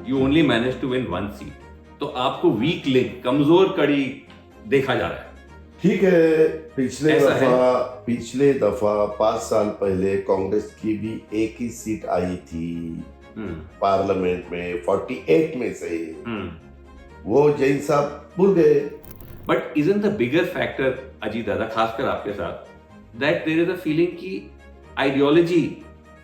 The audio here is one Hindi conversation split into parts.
you only managed to win one seat. तो आपको वीक लिंक, कमजोर कड़ी देखा जा रहा है. ठीक है, ऐसा है? पिछले दफा 5 साल पहले कांग्रेस की भी एक ही सीट आई थी पार्लियामेंट में 48 में से. वो जैन साहब भूल गए. But isn't the bigger factor, Ajit दादा, खासकर आपके साथ, that there is a feeling कि आइडियोलॉजी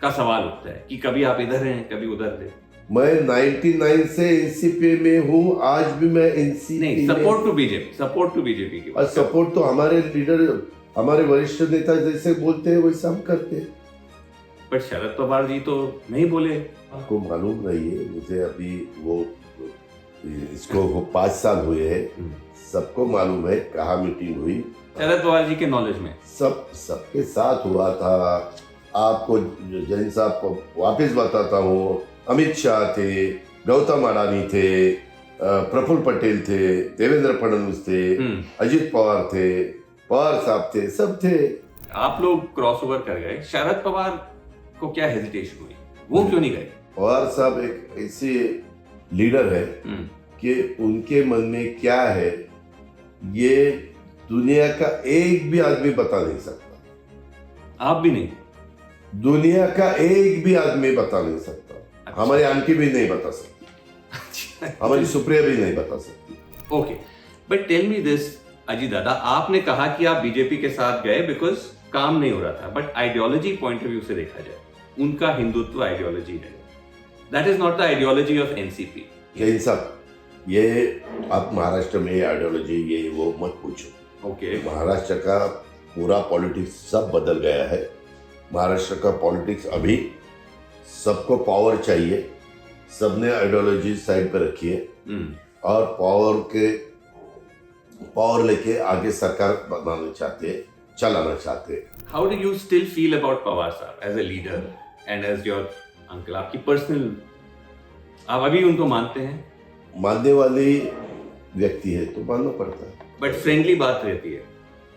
का सवाल उठता है कि कभी आप इधर हैं, कभी उधर थे. मैं 99 से एनसीपी में हूँ, आज भी मैं एनसीपी नहीं, सपोर्ट टू बीजेपी की और सपोर्ट तो हमारे लीडर, हमारे वरिष्ठ नेता जैसे बोलते हैं वैसा हम करते हैं. बट शरद पवार जी तो नहीं बोले. आपको मालूम नहीं है, मुझे अभी वो इसको 5 साल हुए हैं, सबको मालूम है कहाँ मीटिंग हुई. शरद पवार जी के नॉलेज में सबके साथ हुआ था. आपको जैन साहब को वापस बताता हूँ, अमित शाह थे, गौतम अडानी थे, प्रफुल्ल पटेल थे, देवेंद्र फडणवीस थे, अजित पवार थे, पवार साहब थे, सब थे. आप लोग क्रॉस ओवर कर गए. शरद पवार को क्या हेजिटेशन हुई, वो क्यों नहीं गए? पवार साहब एक ऐसे लीडर है कि उनके मन में क्या है ये दुनिया का एक भी आदमी बता नहीं सकता. आप भी नहीं? दुनिया का एक भी आदमी बता नहीं सकता. अच्छा. हमारी आंटी भी नहीं बता सकती, हमारी सुप्रिया भी नहीं बता सकती. Okay, but tell me this Ajit dada, आपने कहा कि आप बीजेपी के साथ गए बिकॉज काम नहीं हो रहा था. But ideology point of view से देखा जाए, उनका हिंदुत्व आइडियोलॉजी है. That is not the ideology of NCP. Jain साहब, ये आप महाराष्ट्र में आइडियोलॉजी ये वो मत पूछो. ओके, महाराष्ट्र का पूरा पॉलिटिक्स सब बदल गया है. महाराष्ट्र का पॉलिटिक्स अभी सबको पावर चाहिए, सबने आइडियोलॉजी साइड पे रखी है और पावर लेके आगे सरकार बनाना चाहते हैं, चलाना चाहते हैं. How do you still feel about Pawar साहब as a leader and as your uncle? आपकी पर्सनल, आप अभी उनको मानते हैं? मानने वाली व्यक्ति है तो मानना पड़ता है. बट फ्रेंडली बात रहती है?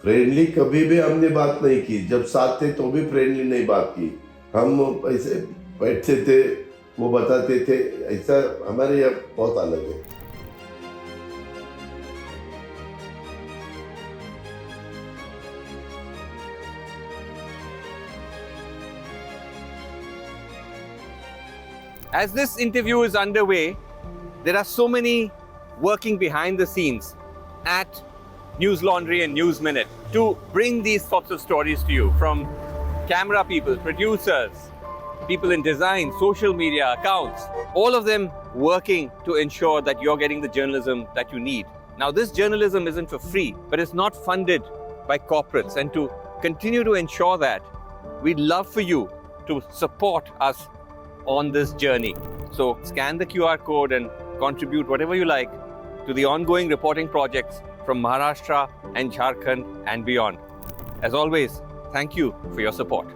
फ्रेंडली कभी भी हमने बात नहीं की. जब साथ थे तो भी फ्रेंडली नहीं बात की. हम ऐसे बैठते थे, वो बताते थे, ऐसा हमारे यहाँ बहुत अलग है. As this interview is underway, there are so many working behind the scenes at News Laundry and News Minute to bring these sorts of stories to you, from camera people, producers, people in design, social media accounts, all of them working to ensure that you're getting the journalism that you need. Now, this journalism isn't for free, but it's not funded by corporates. And to continue to ensure that, we'd love for you to support us on this journey. So scan the QR code and contribute whatever you like to the ongoing reporting projects from Maharashtra and Jharkhand and beyond. As always, thank you for your support.